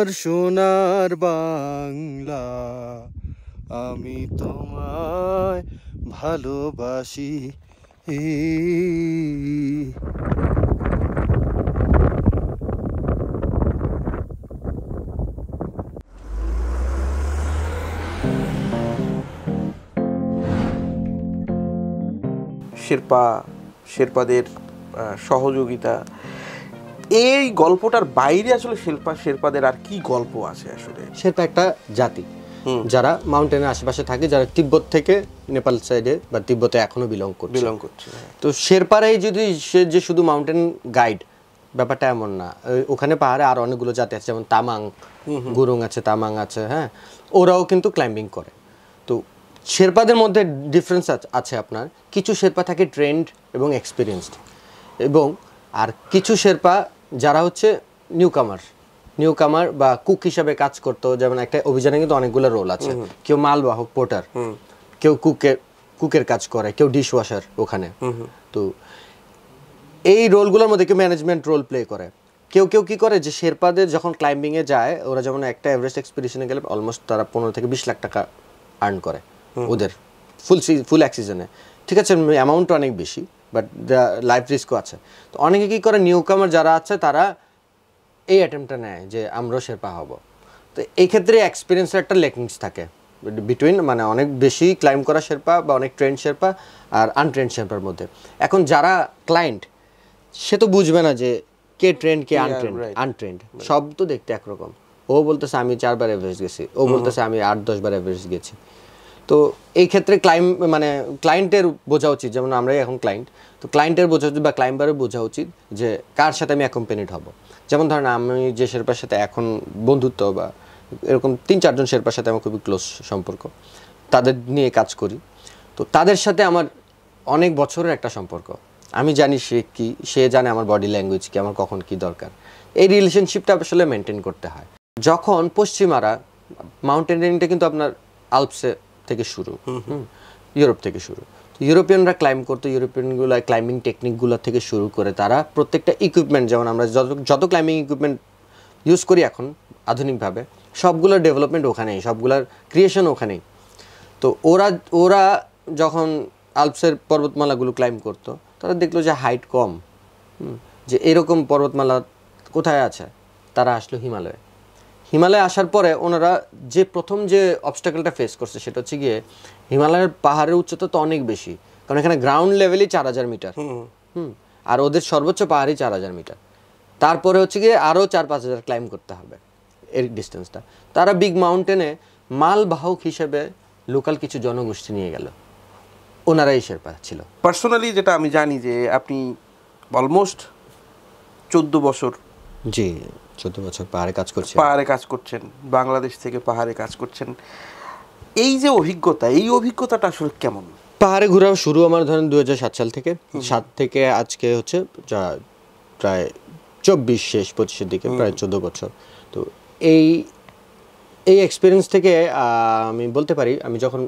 আমার সোনার বাংলা, আমি তোমায় ভালোবাসি। শেরপাদের সহযোগিতা, এই গল্পটার বাইরে আসলে শেরপাদের আর কি গল্প আছে আসলে? শেরপা একটা জাতি যারা মাউন্টেনের আশেপাশে থাকে, যারা তিব্বত থেকে নেপাল সাইডে বা তিব্বতে এখনো বিলং করছে। তো শেরপারাই যদি সে যে শুধু মাউন্টেন গাইড, ব্যাপারটা এমন না। ওখানে পাহাড়ে আর অনেকগুলো জাতি আছে, যেমন তামাং, গুরুং আছে, তামাং আছে, হ্যাঁ, ওরাও কিন্তু ক্লাইম্বিং করে। তো শেরপাদের মধ্যে ডিফারেন্স আছে আপনার। কিছু শেরপা থাকে ট্রেন্ড এবং এক্সপিরিয়েন্সড, এবং আর কিছু শেরপা যারা হচ্ছে নিউকামার বা কুক হিসাবে কাজ করতো। যেমন একটা অভিযানে কিন্তু অনেকগুলো রোল আছে, কেউ মালবাহক পোর্টার, কেউ কুকের কাজ করে, কেউ ডিশ ওয়াশার ওখানে। তো এই রোলগুলোর মধ্যে কেউ ম্যানেজমেন্ট রোল প্লে করে। কেউ কি করে যে শেরপাদের যখন ক্লাইম্বিংয়ে যায়, ওরা যেমন একটা এভারেস্ট এক্সপিডিশনে গেলে অলমোস্ট তারা 15 থেকে 20 লাখ টাকা আর্ন করে ওদের ফুল এক সিজনে। ঠিক আছে, অ্যামাউন্ট অনেক বেশি, বাট লাইফ রিস্কও আছে। তো অনেকে কী করে, নিউকামার যারা আছে তারা এই অ্যাটেম্পটা নেয় যে আমরাও শেরপা হব। তো এই ক্ষেত্রে এক্সপিরিয়েন্সের একটা লেকিংস থাকে বিটুইন, মানে অনেক বেশি ক্লাইম্ব করা শেরপা বা অনেক ট্রেন্ড শেরপা আর আনট্রেন্ড শেরপার মধ্যে। এখন যারা ক্লায়েন্ট, সে তো বুঝবে না যে কে ট্রেন্ড কে আনট্রেন্ড, সব তো দেখতে একরকম। ও বলতেছে আমি 4 বার এভারেস্ট গেছি, ও বলতেছে আমি 8-10 বার এভারেস্ট গেছি। তো এই ক্ষেত্রে ক্লায়েন্টের বোঝা উচিত, যেমন আমরাই এখন ক্লায়েন্ট, তো ক্লায়েন্টের বোঝা উচিত বা ক্লাইম্বারের বোঝা উচিত যে কার সাথে আমি অ্যাকম্পেনিড হব। যেমন ধরেন আমি যে শেরপার সাথে এখন বন্ধুত্ব বা এরকম 3-4 জন শেরপার সাথে আমার খুবই ক্লোজ সম্পর্ক, তাদের নিয়ে কাজ করি। তো তাদের সাথে আমার অনেক বছরের একটা সম্পর্ক। আমি জানি সে জানে আমার বডি ল্যাঙ্গুয়েজ কি, আমার কখন কি দরকার। এই রিলেশনশিপটা আসলে মেনটেন করতে হয়। যখন পশ্চিমারা মাউন্টেনিংটা কিন্তু আপনার আলপসে থেকে শুরু, ইউরোপ থেকে শুরু। ইউরোপিয়ানরা ক্লাইম্ব করতো, ইউরোপিয়ানগুলো ক্লাইম্বিং টেকনিকগুলো থেকে শুরু করে তারা প্রত্যেকটা ইকুইপমেন্ট, যেমন আমরা যত ক্লাইম্বিং ইকুইপমেন্ট ইউজ করি এখন আধুনিকভাবে, সবগুলোর ডেভেলপমেন্ট ওখানেই, সবগুলোর ক্রিয়েশন ওখানেই। তো ওরা যখন আলপসের পর্বতমালাগুলো ক্লাইম্ব করতো, তারা দেখলো যে হাইট কম, যে এরকম পর্বতমালা কোথায় আছে, তারা আসলো হিমালয়ে আসার পরে ওনারা যে প্রথম যে অবস্টাকেলটা ফেস করছে সেটা হচ্ছে গিয়ে, হিমালয়ের পাহাড়ের উচ্চতা তো অনেক বেশি, কারণ এখানে গ্রাউন্ড লেভেলই 4000 মিটার, আর ওদের সর্বোচ্চ পাহাড়ই 4000 মিটার। তারপরে হচ্ছে গিয়ে আরও 4-5 হাজার ক্লাইম্ব করতে হবে এর ডিস্টেন্সটা। তারা বিগ মাউন্টেনে মালবাহক হিসেবে লোকাল কিছু জনগোষ্ঠী নিয়ে গেল, ওনারাই শেরপা ছিল। পার্সোনালি যেটা আমি জানি যে আপনি অলমোস্ট 14 বছর, জি 14 বছর পাহাড়ে কাজ করছেন, বাংলাদেশ থেকে পাহাড়ে কাজ করছেন। এই যে অভিজ্ঞতাটা আসলে কেমন? পাহাড়ে ঘোরা শুরু আমার ধরেন 2007 সাল থেকে, 7 থেকে আজকে হচ্ছে প্রায় 24 শেষ 25-এর দিকে, প্রায় 14 বছর। তো এই এক্সপিরিয়েন্স থেকে আমি বলতে পারি, আমরা যখন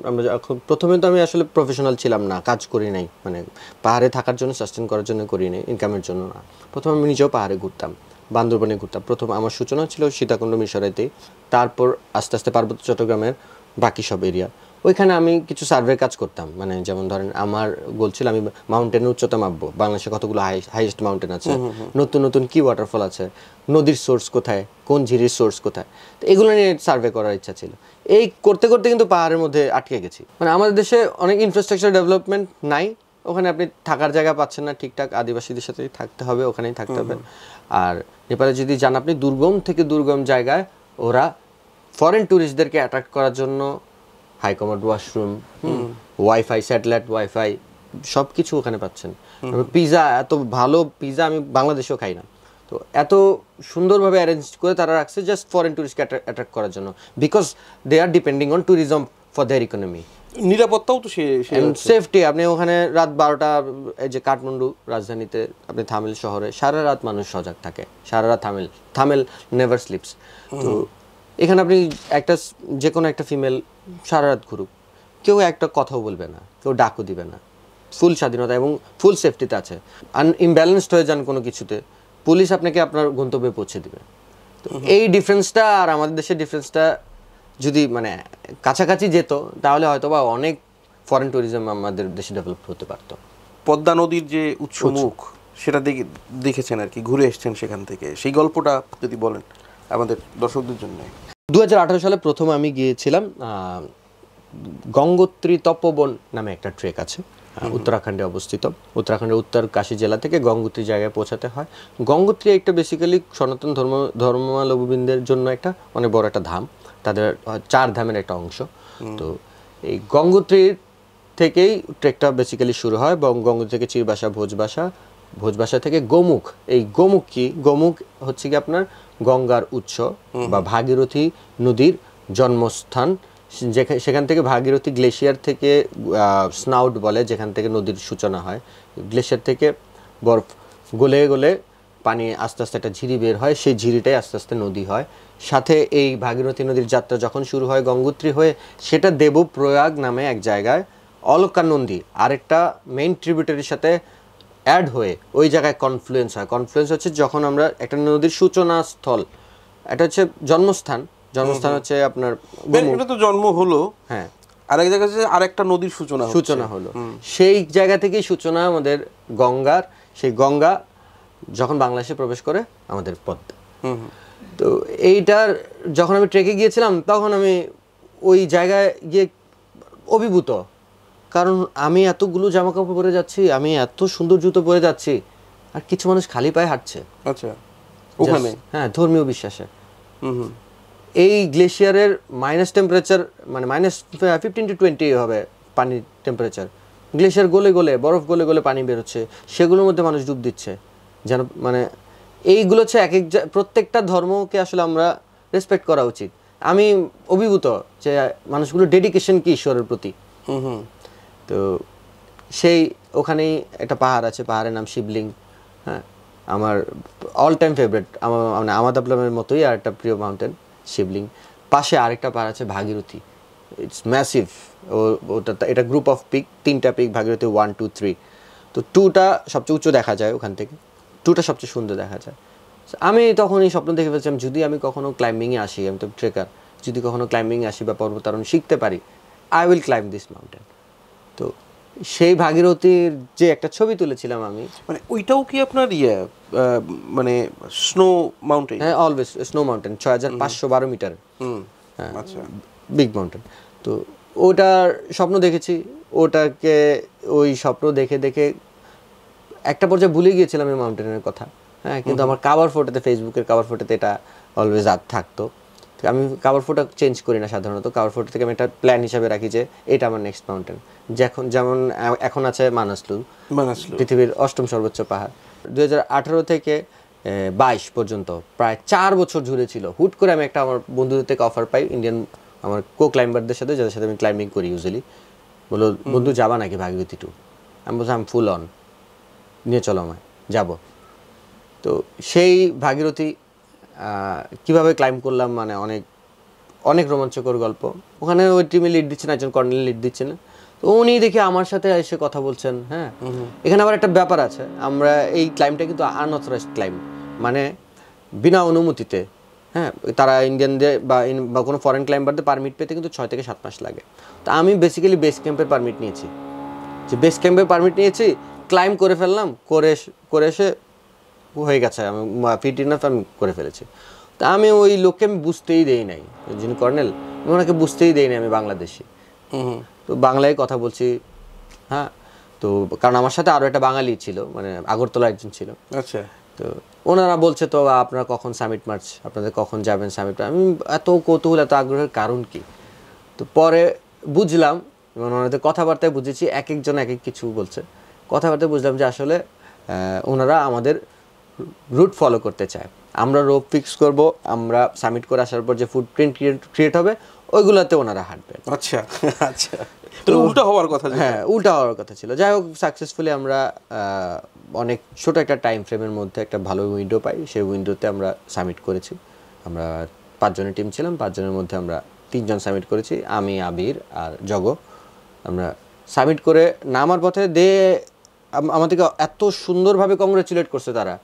প্রথমে তো আমি আসলে প্রফেশনাল ছিলাম না, কাজ করি নাই, মানে পাহাড়ে থাকার জন্য, সাস্টেন করার জন্য করি নাই, ইনকামের জন্য না। প্রথমে আমি নিজেও পাহাড়ে ঘুরতাম, বান্দরবনে ঘুরতাম। প্রথম আমার সূচনা ছিল সীতাকুণ্ড মিশরাইতেই, তারপর আস্তে আস্তে পার্বত্য চট্টগ্রামের বাকি সব এরিয়া, ওইখানে আমি কিছু সার্ভে কাজ করতাম। মানে যেমন ধরেন আমার গোল ছিল আমি মাউন্টেনের উচ্চতা মাপবো, বাংলাদেশে কতগুলো হাইয়েস্ট মাউন্টেন আছে, নতুন নতুন কি ওয়াটারফল আছে, নদীর সোর্স কোথায়, কোন ঝিরির সোর্স কোথায়, তো এগুলো নিয়ে সার্ভে করার ইচ্ছা ছিল। এই করতে করতে কিন্তু পাহাড়ের মধ্যে আটকে গেছি। মানে আমাদের দেশে অনেক ইনফ্রাস্ট্রাকচার ডেভেলপমেন্ট নাই, ওখানে আপনি থাকার জায়গা পাচ্ছেন না ঠিকঠাক, আদিবাসীদের সাথেই থাকতে হবে, ওখানেই থাকতে হবে। আর নেপালে যদি যান আপনি, দুর্গম থেকে দুর্গম জায়গায় ওরা ফরেন ট্যুরিস্টদেরকে অ্যাট্রাক্ট করার জন্য high command washroom, wifi, satellite wifi, সব কিছু ওখানে পাচ্ছেন। পিজা, এত ভালো পিজা আমি বাংলাদেশেও খাই না। তো এত সুন্দরভাবে অ্যারেঞ্জ করে তারা রাখছে জাস্ট ফরেন ট্যুরিস্টকে অ্যাট্রাক্ট করার জন্য, because they are depending on tourism for their economy. নিরাপত্তাও তো সেফটি। আপনি ওখানে রাত 12টা, এই যে কাঠমান্ডু রাজধানীতে আপনি থামিল শহরে সারা রাত মানুষ সজাগ থাকে, সারা রাত থামিল নেভার স্লিপস। তো এখানে আপনি যে কোনো একটা ফিমেল সারা রাত ঘুরুক, কেউ একটা কথাও বলবে না, কেউ ডাকও দিবে না, ফুল স্বাধীনতা এবং ফুল সেফটিতে আছে। ইমব্যালেন্সড হয়ে যান কোনো কিছুতে, পুলিশ আপনাকে আপনার গন্তব্যে পৌঁছে দিবে। এই ডিফারেন্সটা আর আমাদের দেশের ডিফারেন্সটা যদি মানে কাছাকাছি যেত তাহলে হয়তো বা অনেক ফরেন ট্যুরিজম আমাদের দেশে ডেভেলপ হতে পারতো। পদ্মা নদীর যে উৎসমুখ সেটা দেখেছেন আর কি, ঘুরে এসেছেন সেখান থেকে, সেই গল্পটা যদি বলেন আমাদের দর্শকদের জন্য। 2018 সালে প্রথম আমি গিয়েছিলাম গঙ্গোত্রী তপোবন নামে একটা ট্রেক আছে, উত্তরাখণ্ডে অবস্থিত। উত্তরাখণ্ডের উত্তর কাশী জেলা থেকে গঙ্গোত্রী জায়গায় পৌঁছাতে হয়। গঙ্গোত্রী একটা বেসিক্যালি সনাতন ধর্মাবলম্বীদের জন্য একটা অনেক বড় একটা ধাম, তাদের 4 ধামের একটা অংশ। তো এই গঙ্গোত্রীর থেকেই ট্রেকটা বেসিক্যালি শুরু হয়। গঙ্গোত্রী থেকে চিরবাসা, ভোজবাসা থেকে গোমুখ। এই গোমুখ কি? গোমুখ হচ্ছে কি আপনার গঙ্গার উৎস বা ভাগীরথী নদীর জন্মস্থান। সেখান থেকে ভাগীরথী গ্লেশিয়ার থেকে স্নাউট বলে, যেখান থেকে নদীর সূচনা হয়। গ্লেশিয়ার থেকে বরফ গলে গলে পানি আস্তে আস্তে একটা ঝিরি বের হয়, সেই ঝিরিটাই আস্তে আস্তে নদী হয়। সাথে এই ভাগীরথী নদীর যাত্রা যখন শুরু হয় গঙ্গোত্রী হয়ে, সেটা দেবপ্রয়াগ নামে এক জায়গায় অলকানন্দী আরেকটা মেইন ট্রিবিউটারির সাথে অ্যাড হয়ে ওই জায়গায় কনফ্লুয়েন্স হয়। কনফ্লুয়েন্স হচ্ছে যখন আমরা একটা নদীর সূচনা স্থল, এটা হচ্ছে জন্মস্থান হচ্ছে আপনার এটা তো জন্ম হলো, হ্যাঁ, আরেক জায়গায় আরেকটা নদীর সূচনা হলো। সেই জায়গা থেকেই সূচনা আমাদের গঙ্গার। সেই গঙ্গা যখন বাংলাদেশে প্রবেশ করে আমাদের পদ্মা। তো এইটার যখন আমি ট্রেকে গিয়েছিলাম তখন আমি ওই জায়গায় গিয়ে অভিভূত, কারণ আমি এতগুলো জামা কাপড় পরে যাচ্ছি, আমি এত সুন্দর জুতো পরে যাচ্ছি, আর কিছু মানুষ খালি পায়ে হাঁটছে। আচ্ছা, ওখানে হ্যাঁ, ধর্মীয় বিশ্বাসে। এই গ্লেশিয়ারের মাইনাস টেম্পারেচার মানে -15 to 20 হবে পানির টেম্পারেচার। গ্লেশিয়ার গলে গলে, বরফ গলে গলে পানি বেরোচ্ছে, সেগুলোর মধ্যে মানুষ ডুব দিচ্ছে। যেন মানে এইগুলো হচ্ছে প্রত্যেকটা ধর্মকে আসলে আমরা রেসপেক্ট করা উচিত। আমি অভিভূত যে মানুষগুলো ডেডিকেশন কি ঈশ্বরের প্রতি। তো সেই ওখানেই একটা পাহাড় আছে, পাহাড়ের নাম শিবলিং। হ্যাঁ, আমার অল টাইম ফেভারিট, আমার মানে আমাদাবলামের মতোই আর একটা প্রিয় মাউন্টেন শিবলিং। পাশে আরেকটা পাহাড় আছে ভাগীরথী, ইটস ম্যাসিভ। এটা গ্রুপ অফ পিক, 3টা পিক, ভাগীরথী 1, 2, 3। তো 2টা সবচেয়ে উঁচু দেখা যায় ওখান থেকে, 2টা সবচেয়ে সুন্দর দেখা যায়। আমি তখনই স্বপ্ন দেখে ফেলছিলাম, যদি আমি কখনো ক্লাইম্বিংয়ে আসি, আমি তো ট্রেকার, যদি কখনো ক্লাইম্বিংয়ে আসি বা পর্বতারোহণ শিখতে পারি, I will climb this mountain. তো সেই ভাগীরথীর যে একটা ছবি তুলেছিলাম আমি, মানে ওইটাও কি আপনার মানে স্নো মাউন্টেন? হ্যাঁ, অলওয়েজ স্নো মাউন্টেন, 6512 মিটার। আচ্ছা, বিগ মাউন্টেন। তো ওটার স্বপ্ন দেখেছি, ওটাকে ওই স্বপ্ন দেখে দেখে একটা পর্যায়ে ভুলে গিয়েছিলাম এই মাউন্টেনের কথা। হ্যাঁ, কিন্তু আমার কাভার ফটোতে, ফেসবুকের কাভার ফটোতে এটা অলওয়েজ থাকতো। আমি কাভার ফটো চেঞ্জ করি না সাধারণত। কাভার ফটো থেকে আমি একটা প্ল্যান হিসাবে রাখি যে এটা আমার নেক্সট মাউন্টেন। যেমন এখন আছে মানাসলু, পৃথিবীর 8ম সর্বোচ্চ পাহাড়। 2018 থেকে 22 পর্যন্ত প্রায় 4 বছর জুড়ে ছিল। হুট করে আমি একটা আমার বন্ধুদের থেকে অফার পাই, ইন্ডিয়ান আমার ক্লাইম্বারদের সাথে, যাদের সাথে আমি ক্লাইম্বিং করি ইউজুয়ালি। বললো, বন্ধু যাবা নাকি ভাগীরথী 2? আমি বলছি, আমি ফুল অন, নিয়ে চলো আমায়, যাব। তো সেই ভাগীরথী কীভাবে ক্লাইম্ব করলাম, মানে অনেক অনেক রোমাঞ্চকর গল্প। ওখানে ওই টিমে লিড দিচ্ছেন একজন কর্নেল, লিড দিচ্ছেন। তো উনি দেখে আমার সাথে এসে কথা বলছেন। হ্যাঁ, এখানে আবার একটা ব্যাপার আছে, আমরা এই ক্লাইম্বটা কিন্তু আনঅথরাইজড ক্লাইম্ব, মানে বিনা অনুমতিতে। হ্যাঁ, তারা ইন্ডিয়ানদের বা কোনো ফরেন ক্লাইম্বারদের পারমিট পেতে কিন্তু 6 থেকে 7 মাস লাগে। তো আমি বেসিক্যালি বেস ক্যাম্পের পারমিট নিয়েছি, ক্লাইম্ব করে ফেললাম, করে এসে হয়ে গেছে, আমি ফিট ইনাফ, আমি করে ফেলেছি। তা আমি ওই লোককে আমি বুঝতেই দেই নাই, যিনি কর্নেল, আমি ওনাকে বুঝতেই দেই নাই আমি বাংলাদেশি। তো বাংলায় কথা বলছি। হ্যাঁ, তো কারণ আমার সাথে আরও একটা বাঙালি ছিল, মানে আগরতলা একজন ছিল। আচ্ছা, তো ওনারা বলছে, তো আপনারা কখন সামিট মার্চ, আপনাদের কখন যাবেন সামিট? আমি এত কৌতূহল, এত আগ্রহের কারণ কি? তো পরে বুঝলাম, এবং ওনাদের কথাবার্তায় বুঝেছি, এক একজন এক এক কিছু বলছে। কথাবার্তায় বুঝলাম যে আসলে ওনারা আমাদের রুট ফলো করতে চায়। আমরা রোপ ফিক্স করব, আমরা সামিট করে আসার পর যে ফুটপ্রিন্ট ক্রিয়েট হবে ওইগুলোতে ওনারা হাঁটবেন। আচ্ছা আচ্ছা, তো উল্টা হওয়ার কথা। হ্যাঁ, উল্টা হওয়ার কথা ছিল। যাই হোক, সাকসেসফুলি আমরা অনেক ছোট একটা টাইম ফ্রেমের মধ্যে একটা ভালো উইন্ডো পাই। সেই উইন্ডোতে আমরা সামিট করেছি। আমরা 5 জনের টিম ছিলাম, 5 জনের মধ্যে আমরা 3 জন সামিট করেছি, আমি, আবির আর জগ। আমরা সামিট করে নামার পথে আমাদেরকে এত সুন্দরভাবে কংগ্রেচুলেট করছে তারা,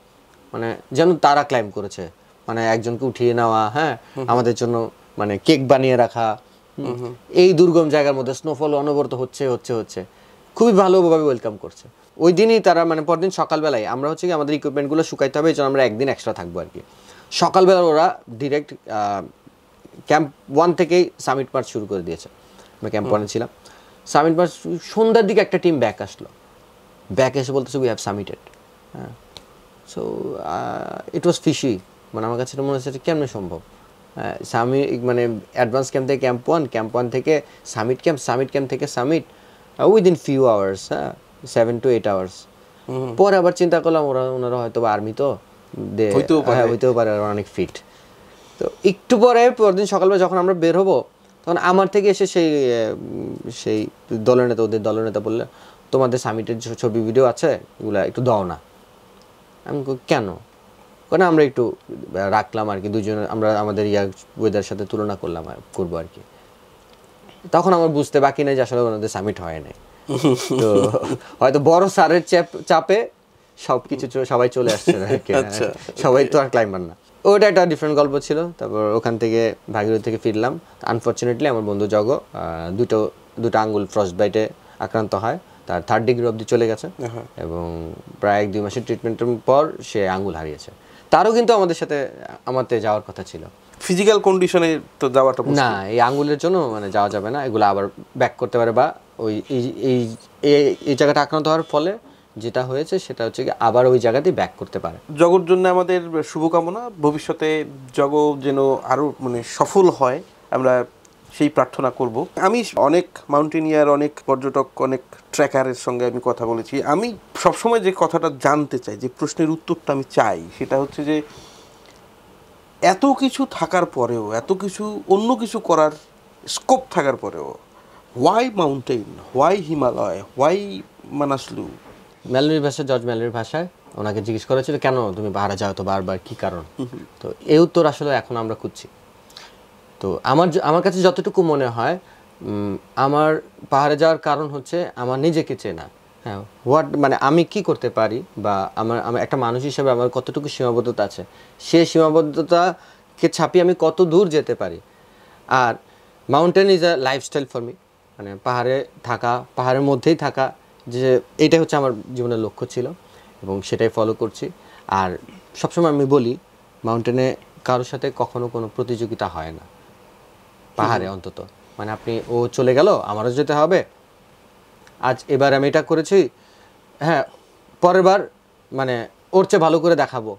মানে যেন তারা ক্লাইম্ব করেছে। মানে একজনকে উঠিয়ে নেওয়া, হ্যাঁ, আমাদের জন্য মানে কেক বানিয়ে রাখা, এই দুর্গম জায়গার মধ্যে স্নোফল অনবরত হচ্ছে খুবই ভালোভাবে ওয়েলকাম করছে। ওই দিনই তারা মানে পরদিন সকালবেলায় আমরা হচ্ছে কি আমাদের ইকুইপমেন্টগুলো শুকাইতে হবে, এই জন্য আমরা একদিন এক্সট্রা থাকবো আর কি। সকালবেলা ওরা ডিরেক্ট ক্যাম্প 1 থেকেই সামিট মার্চ শুরু করে দিয়েছে। আমরা ক্যাম্প 1-এ ছিলাম। সামিট মার্চ সন্ধ্যার দিকে একটা টিম ব্যাক আসলো, ব্যাক এসে বলতেছে উই হ্যাভ সামিটেড। হ্যাঁ, সো ইট ওয়াজ ফিশি, মানে আমার কাছে মনে হচ্ছে কেমন সম্ভব। মানে অ্যাডভান্স ক্যাম্প থেকে ক্যাম্প 1 থেকে সামিট ক্যাম্প থেকে সামিট উইদিন ফিউ আওয়ার্স, হ্যাঁ, 7 to 8 আওয়ার্স। পরে আবার চিন্তা করলাম ওনারা হয়তো আর্মি, তো হইতেও পারে, অনেক ফিট। তো একটু পরদিন সকালবেলা যখন আমরা বের হবো, তখন আমার থেকে এসে সেই ওদের দলের নেতা বললে, তোমাদের সামিটের ছবি ভিডিও আছে, এগুলা একটু দাও না। আমি কেন? কারণ আমরা একটু রাখলাম আর কি, দুজনে আমরা আমাদের ওয়েদার সাথে তুলনা করবো আর কি। তখন আমার বুঝতে বাকি নেই যে আসলে ওনাদের সামিট হয় নাই। তো হয়তো বড় স্যারের চাপে সবকিছু সবাই চলে আসছে আর কি, সবাই তো আর ক্লাইম্বার না। ওটা একটা ডিফারেন্ট গল্প ছিল। তারপর ওখান থেকে ভাগীরথী থেকে ফিরলাম। আনফর্চুনেটলি আমার বন্ধু জগ দুটো আঙ্গুল ফ্রস্ট বাইটে আক্রান্ত হয়, তার 3rd ডিগ্রি অবধি চলে গেছে এবং প্রায় 1-2 মাসের ট্রিটমেন্টের পর সে আঙ্গুল হারিয়েছে। তারও কিন্তু আমাদের সাথে আমাদের যাওয়ার কথা ছিল। ফিজিক্যাল কন্ডিশনে তো যাওয়াটা না, এই আঙ্গুলের জন্য মানে যাওয়া যাবে না, এগুলো আবার ব্যাক করতে পারে, বা ওই এই জায়গাটা আক্রান্ত হওয়ার ফলে যেটা হয়েছে সেটা হচ্ছে কি আবার ওই জায়গাতেই ব্যাক করতে পারে। জগর জন্য আমাদের শুভকামনা, ভবিষ্যতে জগ যেন আরও মানে সফল হয়, আমরা সেই প্রার্থনা করব। আমি অনেক মাউন্টেনিয়ার, অনেক পর্যটক, অনেক ট্রেকারের সঙ্গে আমি কথা বলেছি। আমি সবসময় যে কথাটা জানতে চাই, যে প্রশ্নের উত্তরটা আমি চাই, সেটা হচ্ছে যে এত কিছু থাকার পরেও, এত কিছু অন্য কিছু করার স্কোপ থাকার পরেও, why mountain, why Himalaya, why Manaslu? George ম্যালোরির ভাষায় ওনাকে জিজ্ঞেস করা ছিল, কেন তুমি পাহাড়ে যাও তো বারবার, কি কারণ? তো এই উত্তর আসলে এখন আমরা খুঁজছি। তো আমার কাছে যতটুকু মনে হয়, আমার পাহাড়ে যাওয়ার কারণ হচ্ছে আমার নিজেকে চেনা। হ্যাঁ, মানে আমি কি করতে পারি, বা আমার একটা মানুষ হিসেবে আমার কতটুকু সীমাবদ্ধতা আছে, সেই সীমাবদ্ধতাকে ছাপিয়ে আমি কত দূর যেতে পারি। আর mountain is a lifestyle for me, মানে পাহাড়ে থাকা, পাহাড়ের মধ্যেই থাকা, যে এইটাই হচ্ছে আমার জীবনের লক্ষ্য ছিল এবং সেটাই ফলো করছি। আর সবসময় আমি বলি, মাউন্টেনে কারোর সাথে কখনো কোনো প্রতিযোগিতা হয় না, পাহাড়ে অন্তত। মানে আপনি ও চলে গেল, আমারও যেতে হবে, এবার আমি এটা করেছি, হ্যাঁ পরের বার মানে ওর চেয়ে ভালো করে দেখাবো,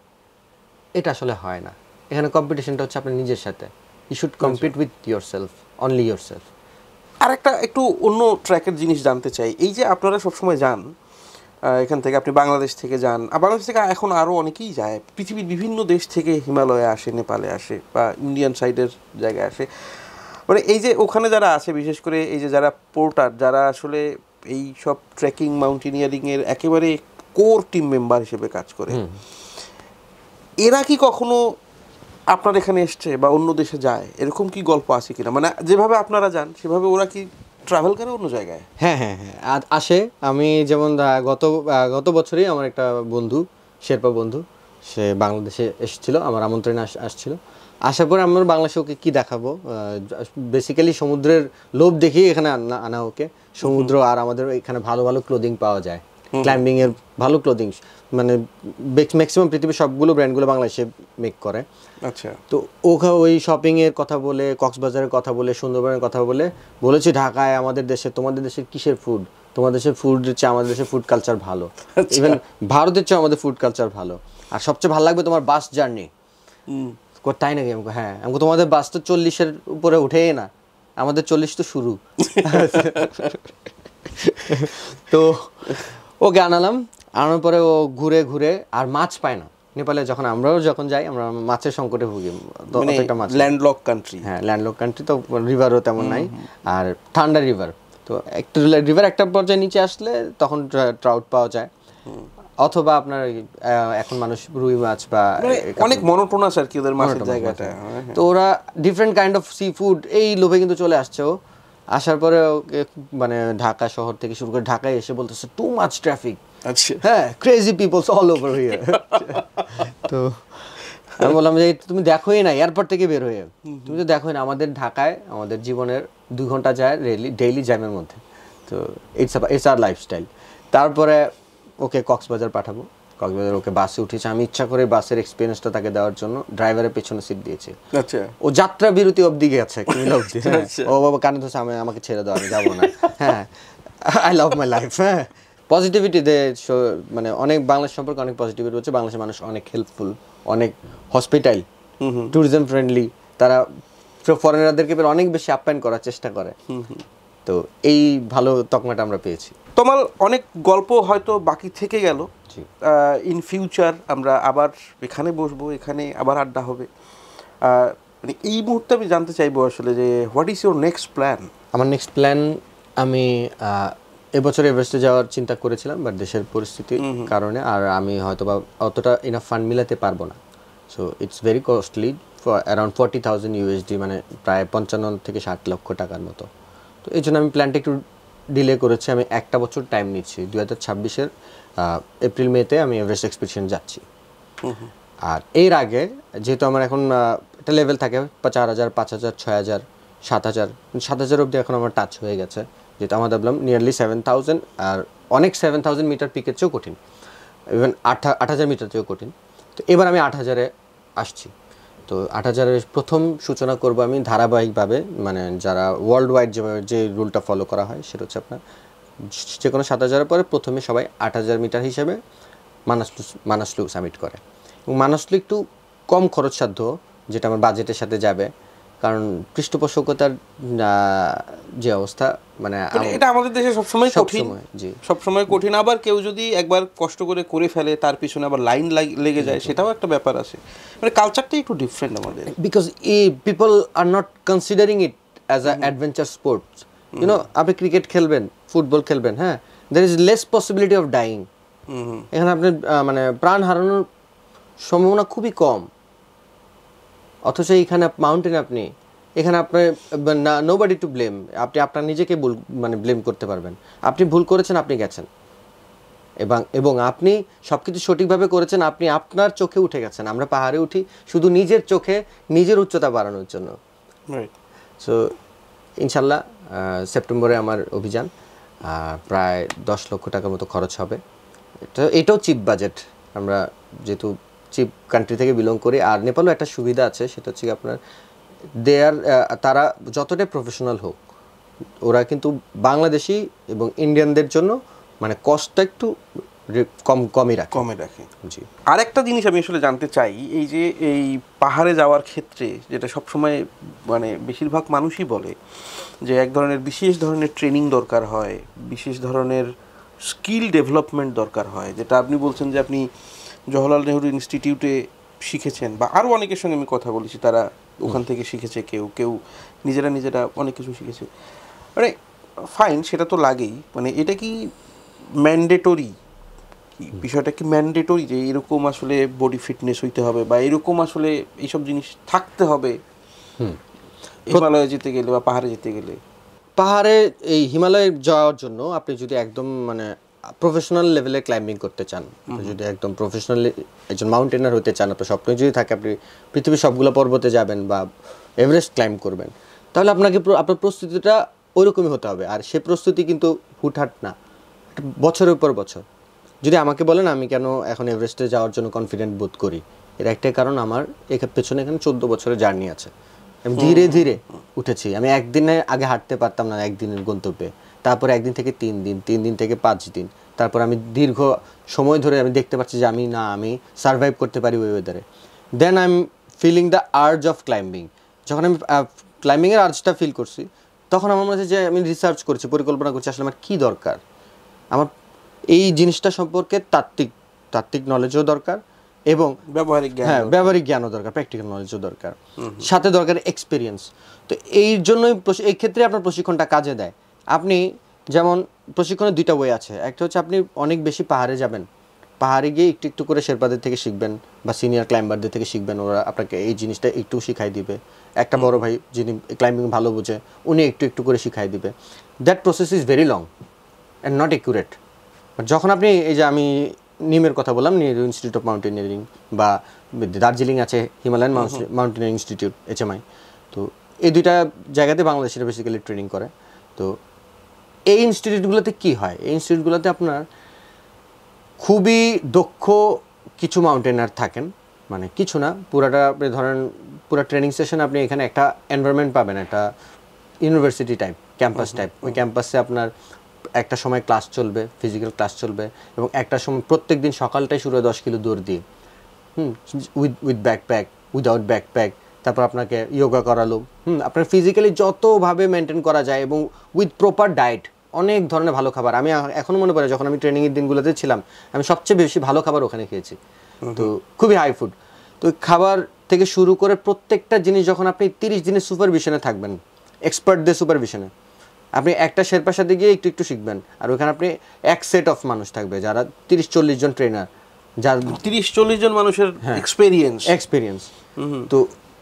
এটা আসলে হয় না। এখানে কম্পিটিশনটা হচ্ছে আপনার নিজের সাথে। You should compete with yourself, only yourself. আর একটা একটু অন্য ট্র্যাকের জিনিস জানতে চাই। এই যে আপনারা সবসময় যান এখান থেকে, আপনি বাংলাদেশ থেকে যান, আর বাংলাদেশ থেকে এখন আরও অনেকেই যায়, পৃথিবীর বিভিন্ন দেশ থেকে হিমালয়ে আসে, নেপালে আসে, বা ইন্ডিয়ান সাইডের জায়গায় আসে। মানে এই যে ওখানে যারা আছে, বিশেষ করে এই যে যারা পোর্টার, যারা আসলে এই সব ট্রেকিং মাউন্টেনিয়ারিংয়ের একেবারে কোর টিম মেম্বার হিসেবে কাজ করে, এরা কি কখনো আপনার এখানে এসছে বা অন্য দেশে যায়, এরকম কি গল্প আছে কিনা? মানে যেভাবে আপনারা যান সেভাবে ওরা কি ট্রাভেল করে অন্য জায়গায়? হ্যাঁ, আসে। আমি যেমন গত বছরই আমার একটা বন্ধু, শেরপা বন্ধু, সে বাংলাদেশে এসেছিল, আমার আমন্ত্রণে আসছিল। আসার পরে আমার বাংলাদেশে ওকে কী দেখাবো, বেসিক্যালি সমুদ্রের লোভ দেখিয়ে এখানে আনা ওকে। সমুদ্র, আর আমাদের এখানে ভালো ভালো ক্লোদিং পাওয়া যায়, ক্লাইম্বিংয়ের ভালো ক্লোদিং, মানে ম্যাক্সিমাম পৃথিবীর সবগুলো ব্র্যান্ডগুলো বাংলাদেশে মেক করে। আচ্ছা। তো ওই শপিংয়ের কথা বলে, কক্সবাজারের কথা বলে, সুন্দরবনের কথা বলেছি, ঢাকায় আমাদের দেশে, তোমাদের দেশের কিসের ফুড, তোমাদের দেশের ফুডের চেয়ে আমাদের দেশের ফুড কালচার ভালো, ইভেন ভারতের চেয়ে আমাদের ফুড কালচার ভালো, আর সবচেয়ে ভালো লাগবে তোমার বাস জার্নি। তাই নাকি? আমাকে হ্যাঁ, আমাকে তোমাদের বাস তো 40-এর উপরে উঠেই না, আমাদের 40 তো শুরু। তো ওকে আনার পরে ও ঘুরে আর মাছ পায় না নেপালে। আমরাও যখন যাই, আমরা মাছের সংকটে ভুগি। ল্যান্ডলক কান্ট্রি, হ্যাঁ ল্যান্ডলক কান্ট্রি, তো রিভারও তেমন নাই, আর ঠান্ডা রিভার। তো একটু রিভার একটা পর্যায়ে নিচে আসলে তখন ট্রাউট পাওয়া যায়, অথবা আপনার এখন মানুষ রুই মাছ বা অনেক মনোটোনাস আর কি ওদের মাছের জায়গাটা। তো ওরা different kind of sea food, এই লোভে কিন্তু চলে আসছে ও। আসার পরে ওকে মানে ঢাকা শহর থেকে শুরু করে ঢাকায় এসে বলতেছে টু মাচ ট্রাফিক, আচ্ছা, হ্যাঁ crazy peoples all over here. তো আমি বললাম যে তুমি দেখোই না এয়ারপোর্ট থেকে বের হয়ে, তুমি তো দেখোই না আমাদের ঢাকায় আমাদের জীবনের 2 ঘন্টা যায় ডেইলি জ্যামের মধ্যে। তো ইটস আর লাইফস্টাইল। তারপরে ওকে কক্সবাজার পাঠাবো, কক্সবাজার ওকে বাসে উঠেছে, আমি ইচ্ছা করে বাসের এক্সপিরিয়েন্সটা তাকে দেওয়ার জন্য ড্রাইভারের পেছনে সিট দিয়েছি। আচ্ছা, ও যাত্রা বিরতি অবধি গেছে, কুমিল্লা অবধি। ও বাবা কানে ধরছে, আমাকে ছেড়ে দাও, আমি যাবো না। হ্যাঁ, আই লাভ মাই লাইফ। হ্যাঁ, পজিটিভিটি দে, মানে অনেক বাংলাদেশ সম্পর্কে অনেক পজিটিভিটি হচ্ছে। বাংলাদেশের মানুষ অনেক হেল্পফুল, অনেক হসপিটাল, ট্যুরিজম ফ্রেন্ডলি। তারা ফরেনারদেরকে অনেক বেশি আপ্যায়ন করার চেষ্টা করে। তো এই ভালো তকমাটা আমরা পেয়েছি। তোমার অনেক গল্প হয়তো বাকি থেকে গেল, ইন ফিউচার আমরা আবার এখানে বসবো, এখানে আবার আড্ডা হবে। মানে এই মুহূর্তে আমি জানতে চাইবো আসলে যে what is your next plan? আমার নেক্সট প্ল্যান, আমি এবছর এভারেস্টে যাওয়ার চিন্তা করেছিলাম, বাট দেশের পরিস্থিতির কারণে আর আমি হয়তো বা অতটা ইনাফ ফান্ড মিলাতে পারবো না। So it's very costly, for around 40,000 USD, মানে প্রায় 55 থেকে 60 লক্ষ টাকার মতো। তো এই জন্য আমি প্ল্যানটা একটু ডিলে করেছি। আমি একটা বছর টাইম নিচ্ছি, 2026-এর এপ্রিল মেতে আমি এভারেস্ট এক্সপিডিশন যাচ্ছি। আর এর আগে যেহেতু আমার এখন একটা লেভেল থাকে 4,000, 5,000, 6,000, 7,000, 7,000 অবধি এখন আমার টাচ হয়ে গেছে, যেটা আমাদের বললাম নিয়ারলি 7,000, আর অনেক 7,000 মিটার পিকের চেয়েও কঠিন, ইভেন 8,000 মিটার চেয়েও কঠিন। তো এবার আমি 8,000-এ আসছি। তো 8,000-এর প্রথম সূচনা করব আমি ধারাবাহিকভাবে, মানে যারা ওয়ার্ল্ড ওয়াইড যে রুলটা ফলো করা হয় সেটা হচ্ছে আপনার যে কোনো 7,000-এর পরে প্রথমে সবাই 8,000 মিটার হিসেবে মানাসলু সামিট করে। এবং মানাসলু একটু কম খরচসাধ্য, যেটা আমার বাজেটের সাথে যাবে, কারণ পৃষ্ঠপোষকতার যে অবস্থা, মানে এটা আমাদের দেশে সবসময় কঠিন, সবসময় কঠিন। আবার কেউ যদি একবার কষ্ট করে ফেলে, তার পিছনে আবার লাইন লেগে যায়, সেটাও একটা ব্যাপার আছে। মানে কালচারটাই একটু ডিফারেন্ট আমাদের, because people are not considering it as a adventure sports. You know, আপনি ক্রিকেট খেলবেন, ফুটবল খেলবেন, হ্যাঁ, there is less possibility of dying. এখানে আপনি মানে প্রাণ হারানোর সম্ভাবনা খুবই কম। অথচ এইখানে মাউন্টেন, আপনি এখানে আপনার নোবডি টু ব্লেম, আপনি আপনার নিজেকে মানে ব্লেম করতে পারবেন। আপনি ভুল করেছেন, আপনি গেছেন, এবং আপনি সব কিছু সঠিকভাবে করেছেন, আপনি আপনার চোখে উঠে গেছেন। আমরা পাহাড়ে উঠি শুধু নিজের চোখে, নিজের উচ্চতা বাড়ানোর জন্য। সো ইনশাল্লাহ সেপ্টেম্বরে আমার অভিযান, প্রায় 10 লক্ষ টাকার মতো খরচ হবে। এটাও চিপ বাজেট, আমরা যেহেতু চিপ কান্ট্রি থেকে বিলং করি। আর নেপালও একটা সুবিধা আছে, সেটা হচ্ছে আপনার তারা যতটাই প্রফেশনাল হোক, ওরা কিন্তু বাংলাদেশি এবং ইন্ডিয়ানদের জন্য মানে কস্টটা একটু কমই রাখে। জি, আরেকটা জিনিস আমি আসলে জানতে চাই, এই যে এই পাহাড়ে যাওয়ার ক্ষেত্রে যেটা সবসময় মানে বেশিরভাগ মানুষই বলে যে এক ধরনের বিশেষ ধরনের ট্রেনিং দরকার হয়, বিশেষ ধরনের স্কিল ডেভেলপমেন্ট দরকার হয়, যেটা আপনি বলছেন যে আপনি জওহরলাল নেহরু ইনস্টিটিউটে শিখেছেন, বা আরও অনেকের সঙ্গে আমি কথা বলেছি, তারা ওখান থেকে শিখেছে, কেউ নিজেরা অনেক কিছু শিখেছে। মানে ফাইন, সেটা তো লাগেই। মানে এটা কি ম্যান্ডেটরি, বিষয়টা কি ম্যান্ডেটরি যে এরকম আসলে বডি ফিটনেস হইতে হবে, বা এরকম আসলে এইসব জিনিস থাকতে হবে হিমালয়ে যেতে গেলে বা পাহাড়ে যেতে গেলে? পাহাড়ে এই হিমালয়ে যাওয়ার জন্য আপনি যদি একদম মানে প্রফেশনাল লেভেলে ক্লাইম্বিং করতে চান, যদি একদম প্রফেশনালি একজন মাউন্টেনার হতে চান, আপনার স্বপ্ন যদি থাকে আপনি পৃথিবীর সবগুলো পর্বতে যাবেন বা এভারেস্ট ক্লাইম্ব করবেন, তাহলে আপনাকে আপনার প্রস্তুতিটা ওইরকমই হতে হবে। আর সে প্রস্তুতি কিন্তু হুটহাট না, বছরের পর বছর। যদি আমাকে বলেন আমি কেন এখন এভারেস্টে যাওয়ার জন্য কনফিডেন্ট বোধ করি, এর একটাই কারণ, আমার পেছনে এখানে 14 বছরের জার্নি আছে। আমি ধীরে ধীরে উঠেছি। আমি একদিনে আগে হাঁটতে পারতাম না একদিনের গন্তব্যে, তারপর একদিন থেকে 3 দিন, 3 দিন থেকে 5 দিন, তারপর আমি দীর্ঘ সময় ধরে আমি দেখতে পাচ্ছি যে আমি সার্ভাইভ করতে পারি ওই ওয়েদারে। Then I am feeling the urge of climbing. যখন আমি ক্লাইম্বিংয়ের আর্জটা ফিল করছি, তখন আমার মনে হচ্ছে যে আমি রিসার্চ করছি, পরিকল্পনা করছি আসলে আমার কী দরকার। আমার এই জিনিসটা সম্পর্কে তাত্ত্বিক নলেজও দরকার, এবং ব্যবহারিক জ্ঞানও দরকার, প্র্যাকটিক্যাল নলেজও দরকার, সাথে দরকার এক্সপিরিয়েন্স। তো এই জন্যই এই ক্ষেত্রে আপনার প্রশিক্ষণটা কাজে দেয়। আপনি যেমন প্রশিক্ষণের 2টা ওয়ে আছে। একটা হচ্ছে আপনি অনেক বেশি পাহাড়ে যাবেন, পাহাড়ে গিয়ে একটু একটু করে শেরপাদের থেকে শিখবেন বা সিনিয়র ক্লাইম্বারদের থেকে শিখবেন, ওরা আপনাকে এই জিনিসটা একটু শিখাই দিবে। একটা বড় ভাই যিনি ক্লাইম্বিং ভালো বোঝে, উনি একটু একটু করে শিখাই দিবে। That process is very long and not accurate. যখন আপনি এই যে আমি নিমের কথা বললাম, নেহেরু ইনস্টিটিউট অফ মাউন্টেনিয়ারিং, বা দার্জিলিং আছে হিমালয়ান মাউন্টেনিয়ারিং ইনস্টিটিউট HMI। তো এই দুইটা জায়গাতে বাংলাদেশিরা বেসিক্যালি ট্রেনিং করে। তো এই ইনস্টিটিউটগুলোতে কি হয়, এই ইনস্টিটিউটগুলোতে আপনার খুবই দক্ষ কিছু মাউন্টেনার থাকেন, মানে কিছু না, পুরাটা আপনি ধরেন পুরো ট্রেনিং সেশন আপনি এখানে একটা এনভায়রনমেন্ট পাবেন, একটা ইউনিভার্সিটি টাইপ ক্যাম্পাস টাইপ। ওই ক্যাম্পাসে আপনার একটা সময় ক্লাস চলবে, ফিজিক্যাল ক্লাস চলবে, এবং একটা সময় প্রত্যেক দিন সকালটাই শুরু হয় 10 কিলো দৌড় দিয়ে, উইথ ব্যাকপ্যাক, উইদাউট ব্যাকপ্যাক। তারপর আপনাকে যোগা করালো, আপনার ফিজিক্যালি যতভাবে মেনটেন করা যায়, এবং উইথ প্রপার ডায়েট, অনেক ধরনের ভালো খাবার। আমি এখনও মনে পড়ে যখন আমি ট্রেনিংয়ের দিনগুলোতে ছিলাম, আমি সবচেয়ে বেশি ভালো খাবার ওখানে খেয়েছি। তো খুবই হাই ফুড। তো খাবার থেকে শুরু করে প্রত্যেকটা জিনিস, যখন আপনি 30 দিনের সুপারভিশনে থাকবেন, এক্সপার্টদের সুপারভিশনে, আপনি একটা শেরপার সাথে গিয়ে একটু একটু শিখবেন। আর ওখানে আপনি এক সেট অফ মানুষ থাকবে যারা 30-40 জন ট্রেনার, যার 30-40 জন মানুষের এক্সপিরিয়েন্স। তো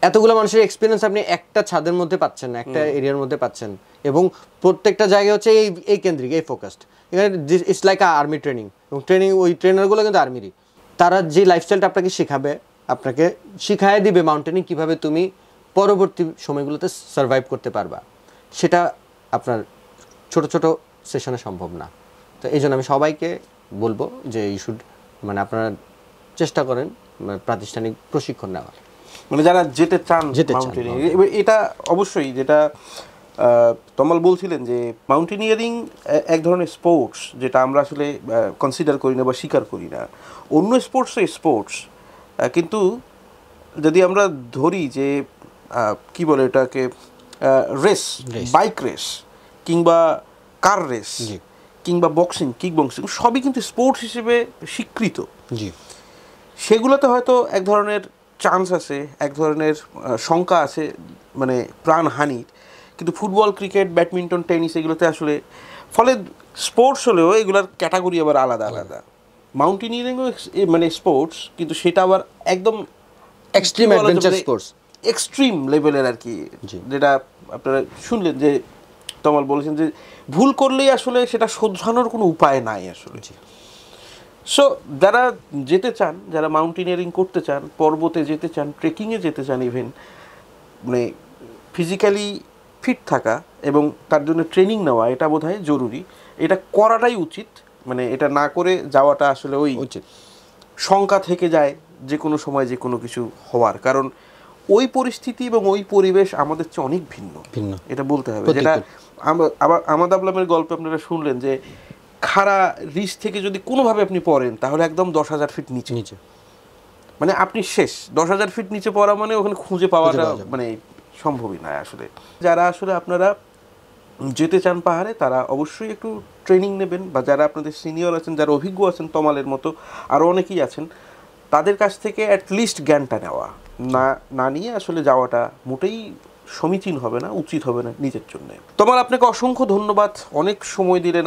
এতগুলো মানুষের এক্সপিরিয়েন্স আপনি একটা ছাদের মধ্যে পাচ্ছেন না, একটা এরিয়ার মধ্যে পাচ্ছেন, এবং প্রত্যেকটা জায়গায় হচ্ছে এই কেন্দ্রিক, এই ফোকাসড। এখানে ইটস লাইক আর্মি ট্রেনিং, এবং ওই ট্রেনারগুলো কিন্তু আর্মিরই। তারা যে লাইফস্টাইলটা আপনাকে শেখাবে, আপনাকে শিখায় দিবে মাউন্টেনিং কীভাবে তুমি পরবর্তী সময়গুলোতে সার্ভাইভ করতে পারবা, সেটা আপনার ছোট ছোট সেশনে সম্ভব না। তো এই জন্য আমি সবাইকে বলবো যে মানে আপনারা চেষ্টা করেন প্রাতিষ্ঠানিক প্রশিক্ষণ নেওয়ার, মানে যারা যেতে চান মাউন্টেনিয়ারিং। এটা অবশ্যই যেটা তমাল বলছিলেন যে মাউন্টেনিয়ারিং এক ধরনের স্পোর্টস, যেটা আমরা আসলে কনসিডার করি না বা স্বীকার করি না। অন্য স্পোর্টস, কিন্তু যদি আমরা ধরি যে কি বলে এটাকে, রেস, বাইক রেস, কিংবা কার রেস, কিংবা বক্সিং, কিক বক্সিং, সবই কিন্তু স্পোর্টস হিসেবে স্বীকৃত। সেগুলোতে হয়তো এক ধরনের চান্স আছে, এক ধরনের শঙ্কা আছে, মানে প্রাণহানির। কিন্তু ফুটবল, ক্রিকেট, ব্যাডমিন্টন, টেনিস, এগুলোতে আসলে, ফলে স্পোর্টস হলেও এগুলোর ক্যাটাগরি আবার আলাদা আলাদা। মাউন্টেনিয়ারিংও মানে স্পোর্টস, কিন্তু সেটা আবার একদম এক্সট্রিম অ্যাডভেঞ্চার স্পোর্টস, এক্সট্রিম লেভেলের আর কি। যেটা আপনারা শুনলেন যে তমাল বলেছেন যে ভুল করলেই আসলে সেটা শোধরানোর কোনো উপায় নাই আসলে। সো যারা যেতে চান, যারা মাউন্টেনিয়ারিং করতে চান, পর্বতে যেতে চান, ট্রেকিংয়ে যেতে চান, ইভেন মানে ফিজিক্যালি ফিট থাকা এবং তার জন্য ট্রেনিং নেওয়া, এটা বোধহয় জরুরি, এটা করাটাই উচিত। মানে এটা না করে যাওয়াটা আসলে ওই শঙ্কা থেকে যায় যে কোনো সময় যে কোনো কিছু হওয়ার, কারণ ওই পরিস্থিতি এবং ওই পরিবেশ আমাদের চেয়ে অনেক ভিন্ন, এটা বলতে হবে। যেটা আবার আমাদ আবলামের গল্প আপনারা শুনলেন যে খাড়া রিস থেকে যদি কোনোভাবে আপনি পড়েন, তাহলে একদম 10,000 ফিট নিচে, মানে আপনি শেষ। 10,000 ফিট নিচে পড়া মানে ওখানে খুঁজে পাওয়াটা মানে সম্ভবই নয় আসলে। যারা আসলে আপনারা যেতে চান পাহাড়ে, তারা অবশ্যই একটু ট্রেনিং নেবেন, বা যারা আপনাদের সিনিয়র আছেন, যারা অভিজ্ঞ আছেন, তমালের মতো আরও অনেকেই আছেন, তাদের কাছ থেকে অ্যাটলিস্ট জ্ঞানটা নেওয়া, না নিয়ে আসলে যাওয়াটা মোটেই সমীচীন হবে না, উচিত হবে না নিজের জন্য। তোমার আপনাকে অসংখ্য ধন্যবাদ, অনেক সময় দিলেন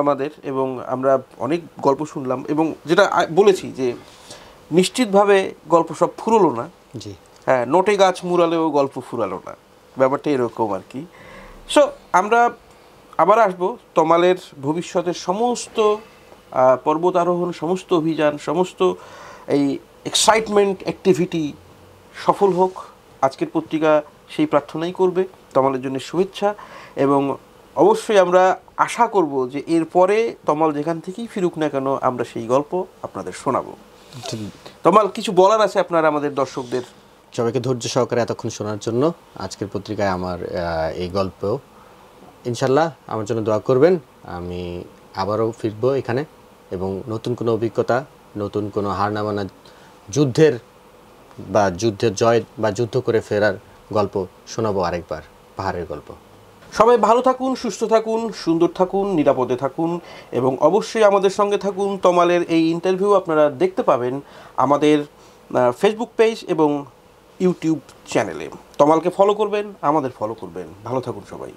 আমাদের, এবং আমরা অনেক গল্প শুনলাম, এবং যেটা বলেছি যে নিশ্চিতভাবে গল্প সব ফুরলো না, হ্যাঁ, নোটে গাছ মুড়ালেও গল্প ফুরালো না, ব্যাপারটা এরকম আর কি। সো আমরা আবার আসবো, তমালের ভবিষ্যতের সমস্ত পর্বত আরোহণ, সমস্ত অভিযান, সমস্ত এই এক্সাইটমেন্ট অ্যাক্টিভিটি সফল হোক। আজকের পত্রিকা সেই প্রার্থনাই করবে, তমালের জন্য শুভেচ্ছা, এবং অবশ্যই আমরা আশা করব যে এরপরে তমাল যেখান থেকেই ফিরুক না কেন, আমরা সেই গল্প আপনাদের শোনাবো। তমাল, কিছু বলার আছে আপনার আমাদের দর্শকদের? সবাইকে ধৈর্য সহকারে এতক্ষণ শোনার জন্য। আজকের পত্রিকায় আমার এই গল্প, ইনশাল্লাহ আমার জন্য দোয়া করবেন। আমি আবারও ফিরবো এখানে, এবং নতুন কোনো অভিজ্ঞতা, নতুন কোনো হার না মানা যুদ্ধের জয় বা যুদ্ধ করে ফেরার গল্প শোনাবো আরেকবার, পাহাড়ের গল্প। সবাই ভালো থাকুন, সুস্থ থাকুন, সুন্দর থাকুন, নিরাপদে থাকুন, এবং অবশ্যই আমাদের সঙ্গে থাকুন। তমালের এই ইন্টারভিউ আপনারা দেখতে পাবেন আমাদের ফেসবুক পেজ এবং ইউটিউব চ্যানেলে। তমালকে ফলো করবেন, আমাদের ফলো করবেন। ভালো থাকুন সবাই।